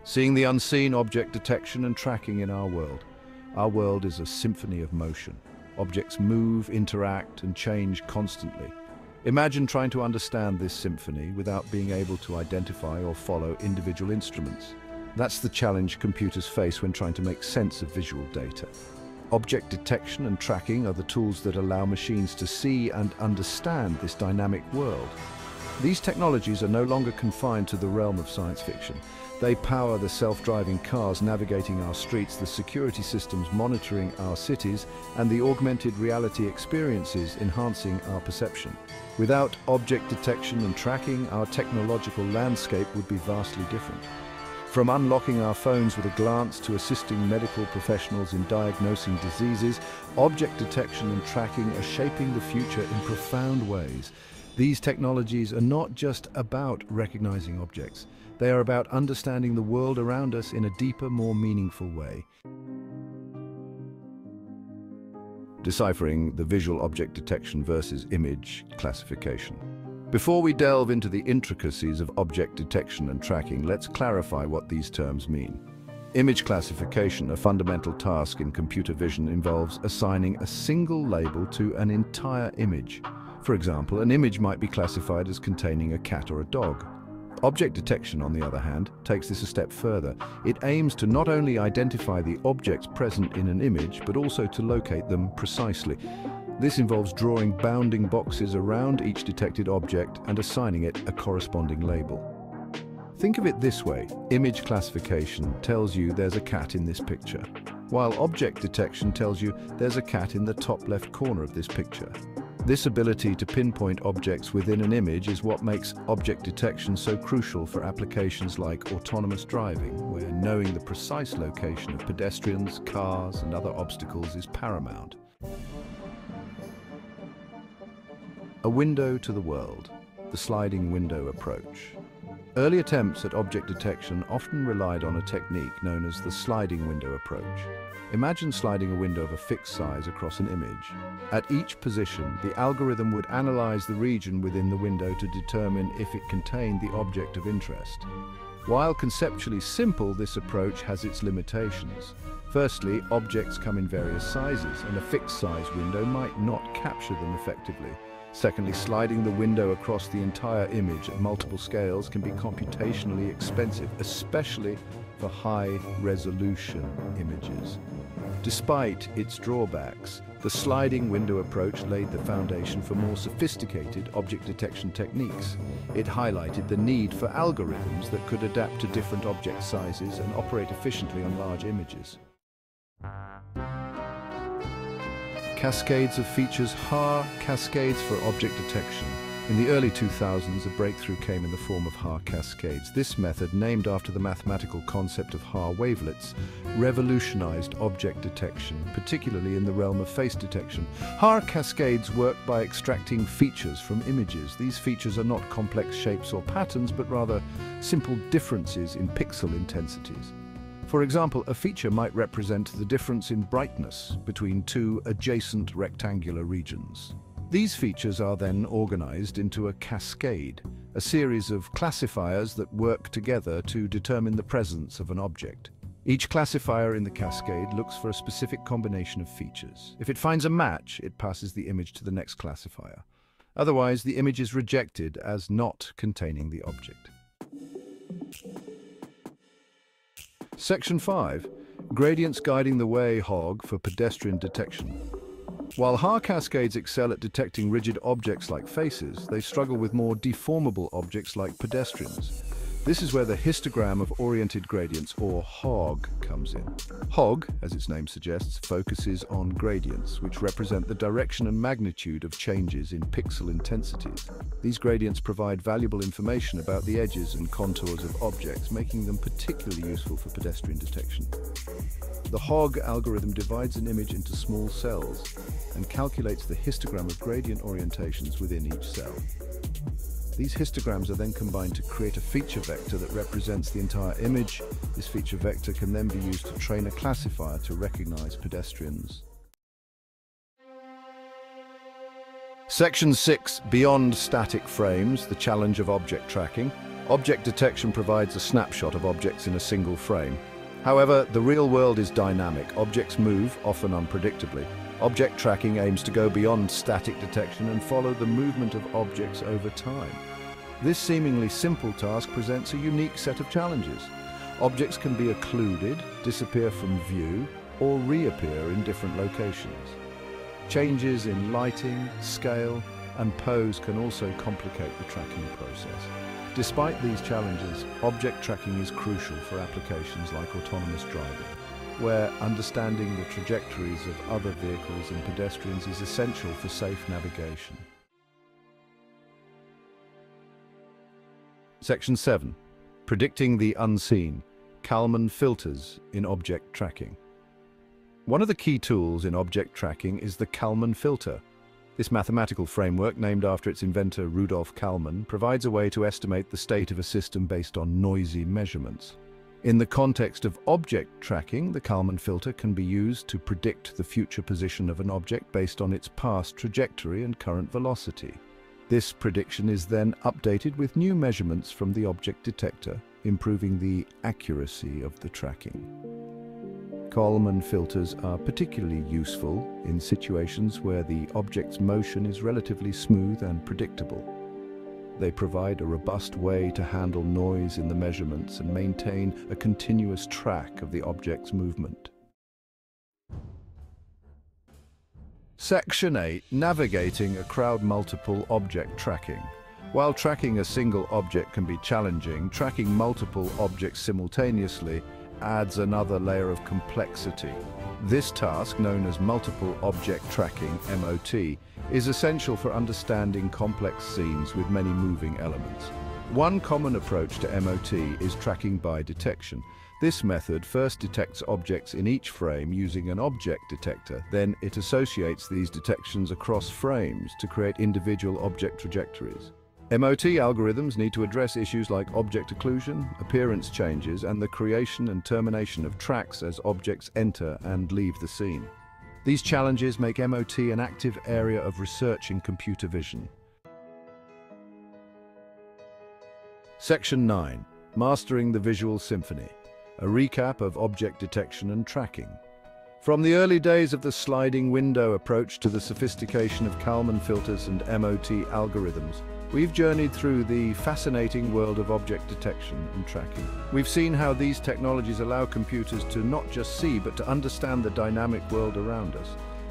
Seeing the unseen, object detection and tracking in our world. Our world is a symphony of motion. Objects move, interact, and change constantly. Imagine trying to understand this symphony without being able to identify or follow individual instruments. That's the challenge computers face when trying to make sense of visual data. Object detection and tracking are the tools that allow machines to see and understand this dynamic world. These technologies are no longer confined to the realm of science fiction. They power the self-driving cars navigating our streets, the security systems monitoring our cities, and the augmented reality experiences enhancing our perception. Without object detection and tracking, our technological landscape would be vastly different. From unlocking our phones with a glance to assisting medical professionals in diagnosing diseases, object detection and tracking are shaping the future in profound ways. These technologies are not just about recognizing objects. They are about understanding the world around us in a deeper, more meaningful way. Deciphering the visual object detection versus image classification. Before we delve into the intricacies of object detection and tracking, let's clarify what these terms mean. Image classification, a fundamental task in computer vision, involves assigning a single label to an entire image. For example, an image might be classified as containing a cat or a dog. Object detection, on the other hand, takes this a step further. It aims to not only identify the objects present in an image, but also to locate them precisely. This involves drawing bounding boxes around each detected object and assigning it a corresponding label. Think of it this way: image classification tells you there's a cat in this picture, while object detection tells you there's a cat in the top left corner of this picture. This ability to pinpoint objects within an image is what makes object detection so crucial for applications like autonomous driving, where knowing the precise location of pedestrians, cars, and other obstacles is paramount. A window to the world, the sliding window approach. Early attempts at object detection often relied on a technique known as the sliding window approach. Imagine sliding a window of a fixed size across an image. At each position, the algorithm would analyze the region within the window to determine if it contained the object of interest. While conceptually simple, this approach has its limitations. Firstly, objects come in various sizes, and a fixed size window might not capture them effectively. Secondly, sliding the window across the entire image at multiple scales can be computationally expensive, especially for high-resolution images. Despite its drawbacks, the sliding window approach laid the foundation for more sophisticated object detection techniques. It highlighted the need for algorithms that could adapt to different object sizes and operate efficiently on large images. Cascades of features. Haar Cascades for object detection. In the early 2000s, a breakthrough came in the form of Haar Cascades. This method, named after the mathematical concept of Haar wavelets, revolutionized object detection, particularly in the realm of face detection. Haar Cascades work by extracting features from images. These features are not complex shapes or patterns, but rather simple differences in pixel intensities. For example, a feature might represent the difference in brightness between two adjacent rectangular regions. These features are then organized into a cascade, a series of classifiers that work together to determine the presence of an object. Each classifier in the cascade looks for a specific combination of features. If it finds a match, it passes the image to the next classifier. Otherwise, the image is rejected as not containing the object. Section 5. Gradients guiding the way. HOG for pedestrian detection. While Haar Cascades excel at detecting rigid objects like faces, they struggle with more deformable objects like pedestrians. This is where the Histogram of Oriented Gradients, or HOG, comes in. HOG, as its name suggests, focuses on gradients, which represent the direction and magnitude of changes in pixel intensities. These gradients provide valuable information about the edges and contours of objects, making them particularly useful for pedestrian detection. The HOG algorithm divides an image into small cells and calculates the histogram of gradient orientations within each cell. These histograms are then combined to create a feature vector that represents the entire image. This feature vector can then be used to train a classifier to recognize pedestrians. Section 6. Beyond static frames, the challenge of object tracking. Object detection provides a snapshot of objects in a single frame. However, the real world is dynamic. Objects move, often unpredictably. Object tracking aims to go beyond static detection and follow the movement of objects over time. This seemingly simple task presents a unique set of challenges. Objects can be occluded, disappear from view, or reappear in different locations. Changes in lighting, scale, and pose can also complicate the tracking process. Despite these challenges, object tracking is crucial for applications like autonomous driving, where understanding the trajectories of other vehicles and pedestrians is essential for safe navigation. Section 7. Predicting the unseen. Kalman filters in object tracking. One of the key tools in object tracking is the Kalman filter. This mathematical framework, named after its inventor Rudolf Kalman, provides a way to estimate the state of a system based on noisy measurements. In the context of object tracking, the Kalman filter can be used to predict the future position of an object based on its past trajectory and current velocity. This prediction is then updated with new measurements from the object detector, improving the accuracy of the tracking. Kalman filters are particularly useful in situations where the object's motion is relatively smooth and predictable. They provide a robust way to handle noise in the measurements and maintain a continuous track of the object's movement. Section 8. Navigating a crowd multiple object tracking. While tracking a single object can be challenging, tracking multiple objects simultaneously adds another layer of complexity. This task, known as multiple object tracking, MOT, is essential for understanding complex scenes with many moving elements. One common approach to MOT is tracking by detection. This method first detects objects in each frame using an object detector. Then it associates these detections across frames to create individual object trajectories. MOT algorithms need to address issues like object occlusion, appearance changes, and the creation and termination of tracks as objects enter and leave the scene. These challenges make MOT an active area of research in computer vision. Section 9. Mastering the Visual Symphony. A recap of object detection and tracking. From the early days of the sliding window approach to the sophistication of Kalman filters and MOT algorithms, we've journeyed through the fascinating world of object detection and tracking. We've seen how these technologies allow computers to not just see, but to understand the dynamic world around us.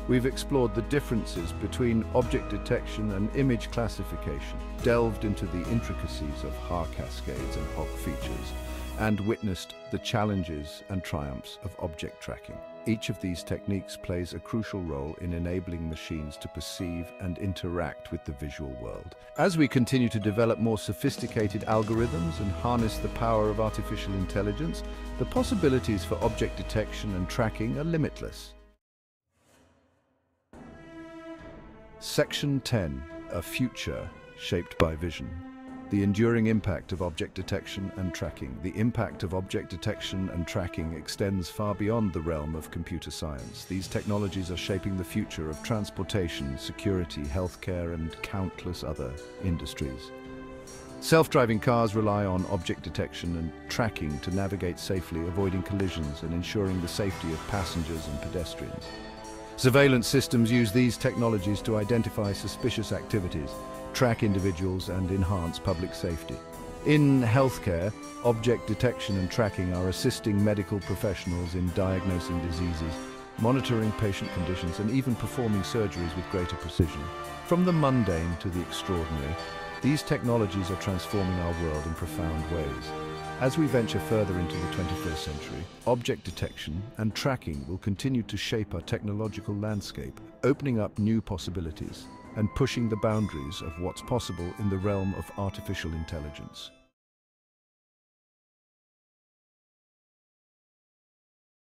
We've explored the differences between object detection and image classification, delved into the intricacies of Haar cascades and Hock features, and witnessed the challenges and triumphs of object tracking. Each of these techniques plays a crucial role in enabling machines to perceive and interact with the visual world. As we continue to develop more sophisticated algorithms and harness the power of artificial intelligence, the possibilities for object detection and tracking are limitless. Section 10. A future shaped by vision. The enduring impact of object detection and tracking. The impact of object detection and tracking extends far beyond the realm of computer science. These technologies are shaping the future of transportation, security, healthcare, and countless other industries. Self-driving cars rely on object detection and tracking to navigate safely, avoiding collisions and ensuring the safety of passengers and pedestrians. Surveillance systems use these technologies to identify suspicious activities, track individuals, and enhance public safety. In healthcare, object detection and tracking are assisting medical professionals in diagnosing diseases, monitoring patient conditions, and even performing surgeries with greater precision. From the mundane to the extraordinary, these technologies are transforming our world in profound ways. As we venture further into the 21st century, object detection and tracking will continue to shape our technological landscape, opening up new possibilities and pushing the boundaries of what's possible in the realm of artificial intelligence.